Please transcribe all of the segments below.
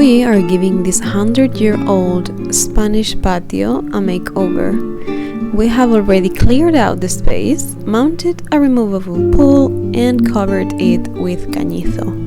We are giving this 100-year-old Spanish patio a makeover. We have already cleared out the space, mounted a removable pool, and covered it with cañizo.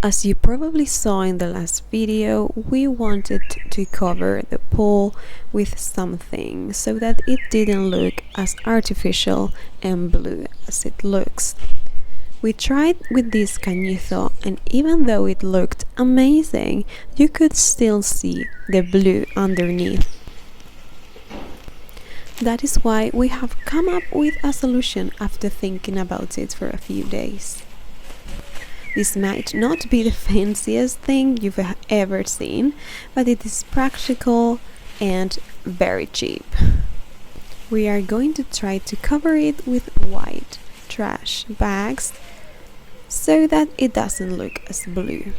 As you probably saw in the last video, we wanted to cover the pool with something so that it didn't look as artificial and blue as it looks. We tried with this cañizo, and even though it looked amazing, you could still see the blue underneath. That is why we have come up with a solution after thinking about it for a few days. This might not be the fanciest thing you've ever seen, but it is practical and very cheap. We are going to try to cover it with white trash bags so that it doesn't look as blue.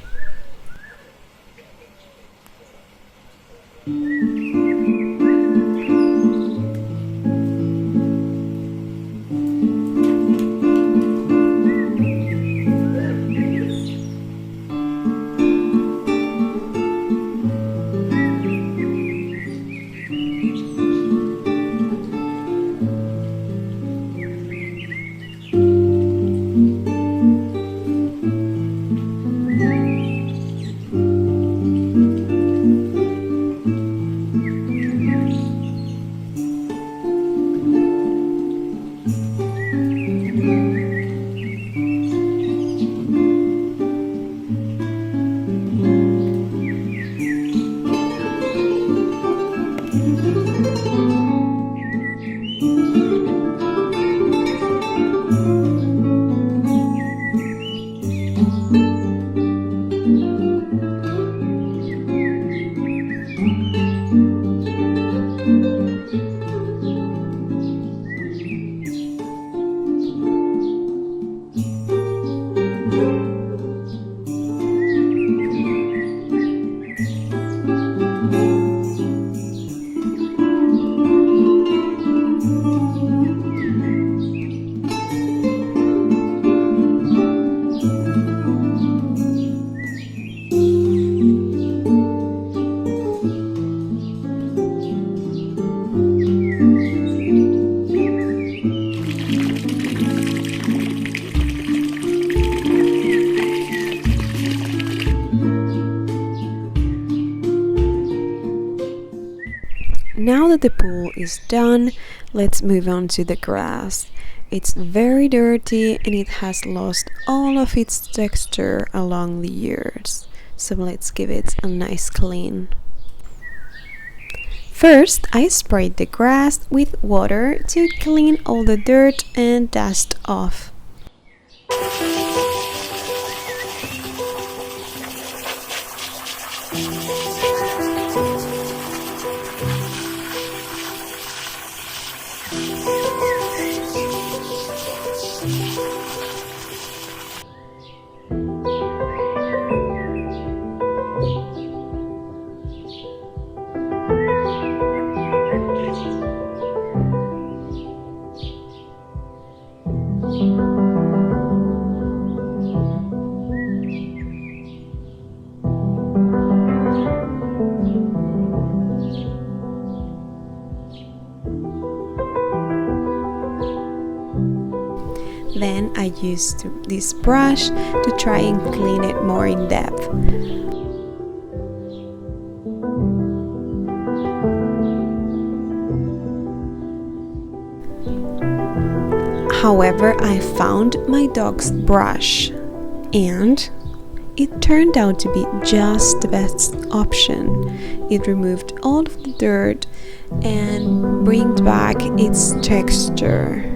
Now that the pool is done, let's move on to the grass. It's very dirty and it has lost all of its texture along the years, so let's give it a nice clean. First, I sprayed the grass with water to clean all the dirt and dust off. Then I used this brush to try and clean it more in depth. However, I found my dog's brush, and it turned out to be just the best option. It removed all of the dirt and brought back its texture.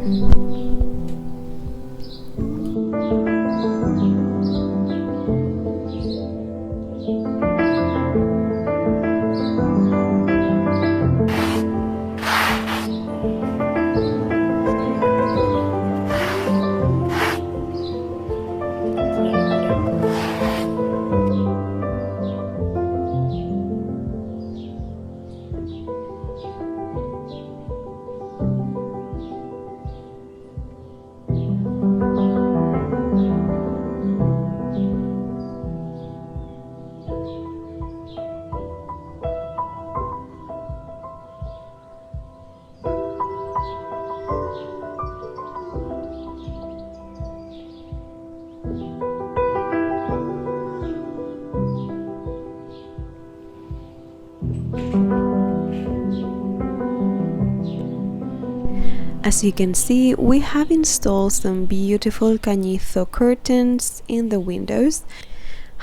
As you can see, we have installed some beautiful cañizo curtains in the windows.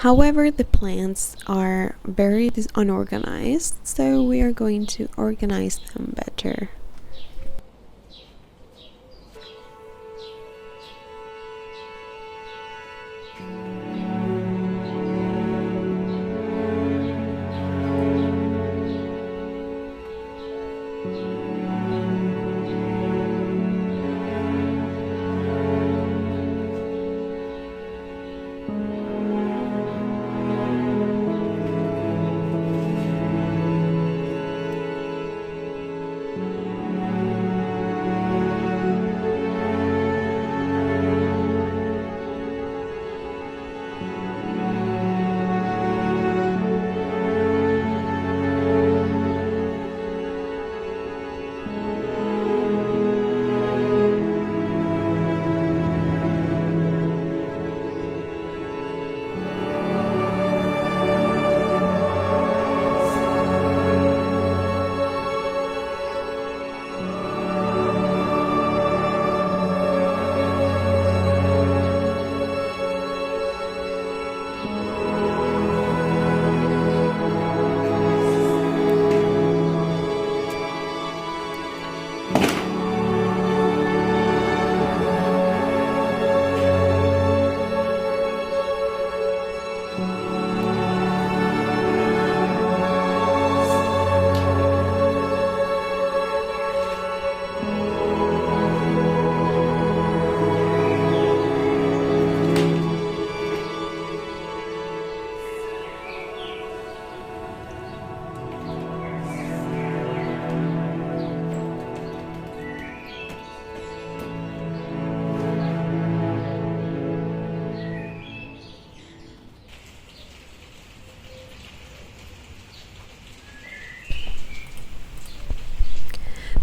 However, the plants are very unorganized, so we are going to organize them better.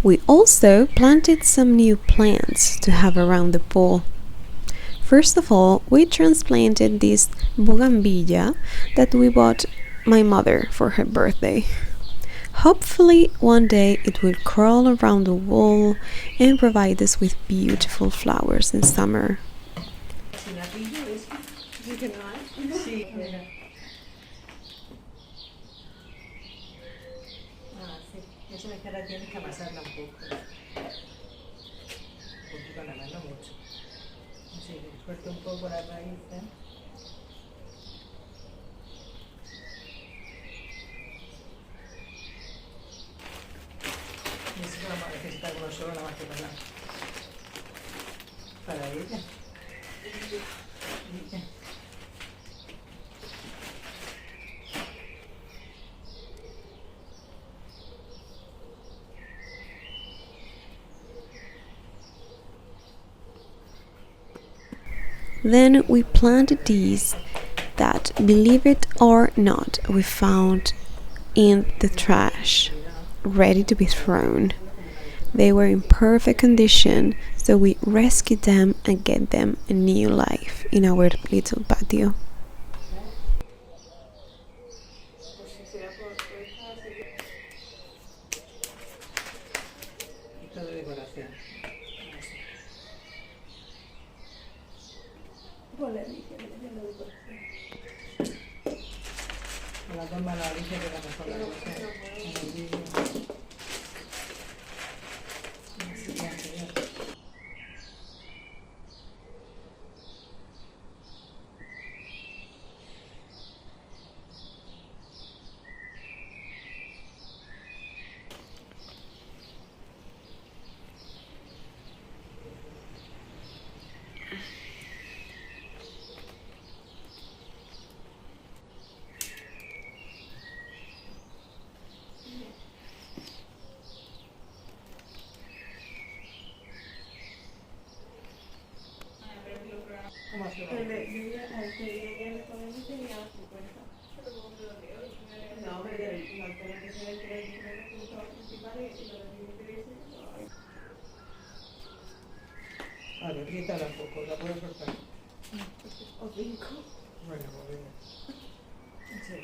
We also planted some new plants to have around the pool. First of all, we transplanted this bougainvillea that we bought my mother for her birthday. Hopefully one day it will crawl around the wall and provide us with beautiful flowers in summer. Eso es que ahora tienes que amasarla un poco. Un poquito nada más, no mucho. Así que suelta un poco la raíz. Y eso vamos a necesitar uno solo nada más que para ella. Then we planted these that, believe it or not, we found in the trash, ready to be thrown. They were in perfect condition, so we rescued them and gave them a new life in our little patio. Pues le dije, yo le doy por aquí. A las dos manos dije que era mejor la cosa. En el vídeo. Así que anterior. ¿Cómo se llama? No, me dieron la alternativa de que hay puntos principales y lo de mi interés. Vale, apriétala un poco, la puedo cortar. O 5. Bueno, pues venga. Sí.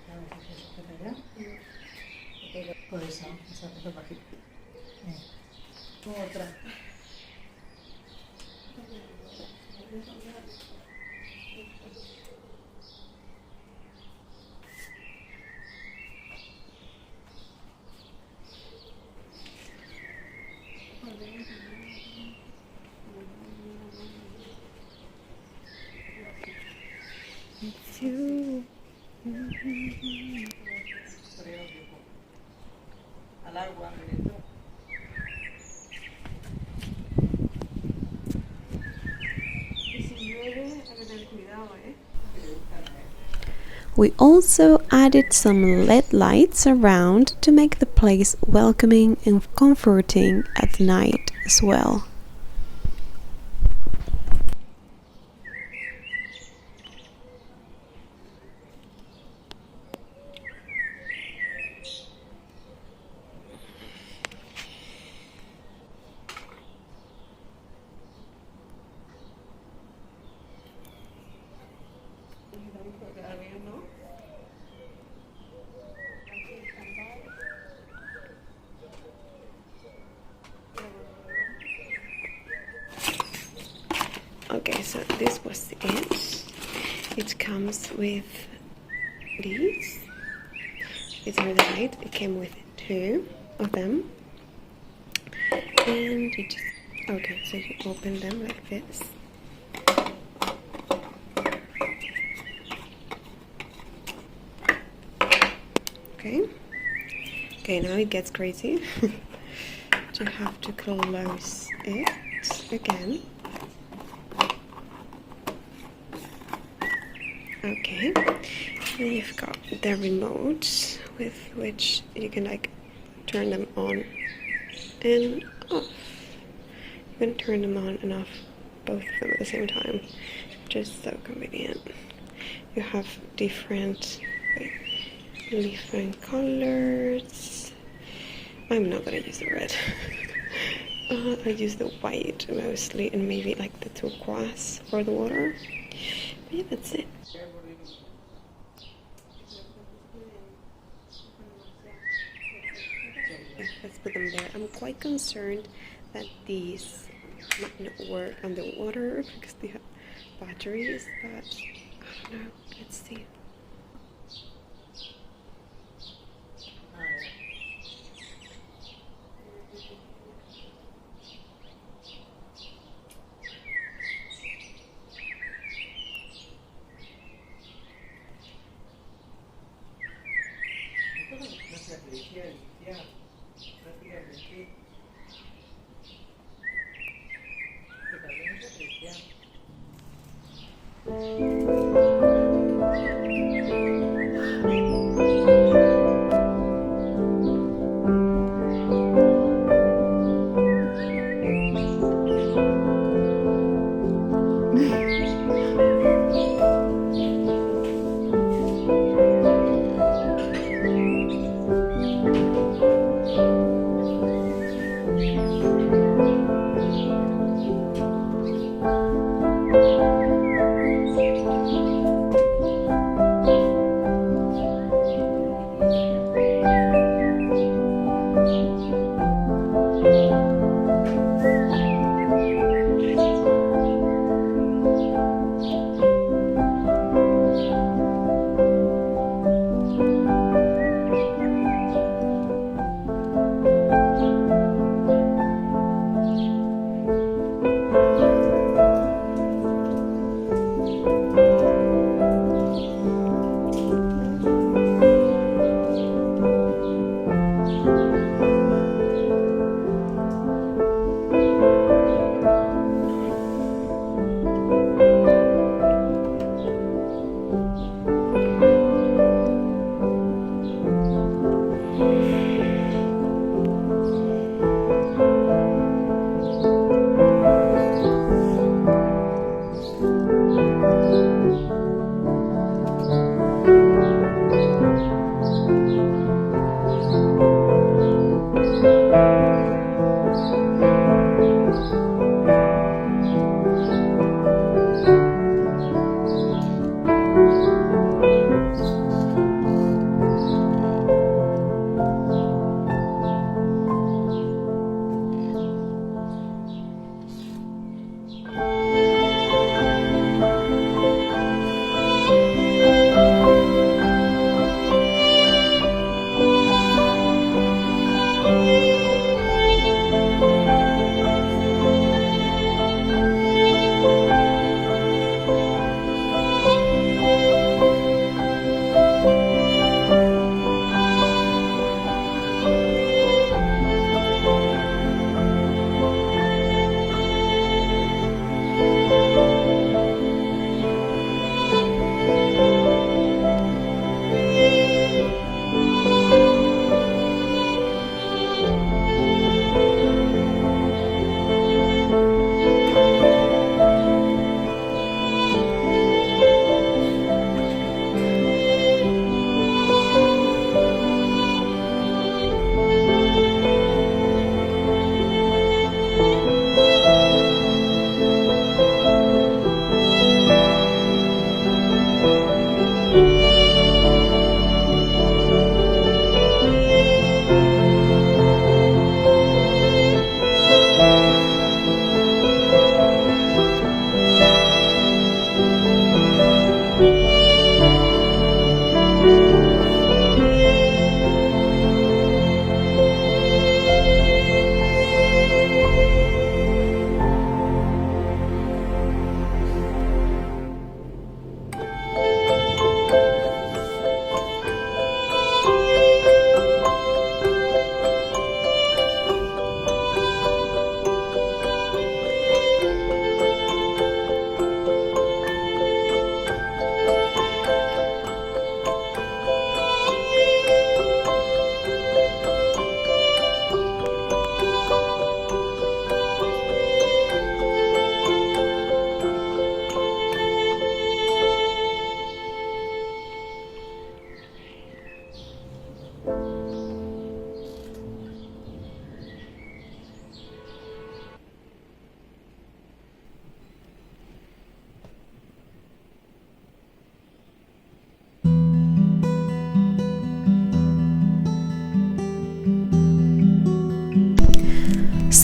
A ver si se sujeta ya. Por esa es bajita. Otra. Al agua, directo. 19, hay que tener cuidado, We also added some LED lights around to make the place welcoming and comforting at night as well. Okay, so this was it. It comes with these. These are the lights. It came with 2 of them. And you just, okay, so you open them like this. Okay. Okay, now it gets crazy. You have to close it again. Okay, then you've got the remote with which you can like turn them on and off. You can turn them on and off, both of them at the same time, which is so convenient. You have different colors. I'm not gonna use the red. I use the white mostly, and maybe like the turquoise for the water. But yeah, that's it. Let's put them there. I'm quite concerned that these might not work underwater because they have batteries, but I don't know. Let's see.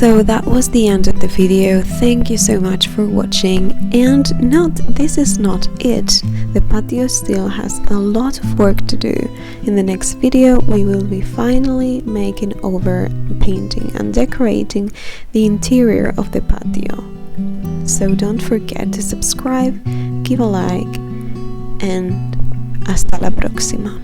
So that was the end of the video. Thank you so much for watching. And this is not it. The patio still has a lot of work to do. In the next video we will be finally making over, painting and decorating the interior of the patio. So don't forget to subscribe, give a like, and hasta la próxima.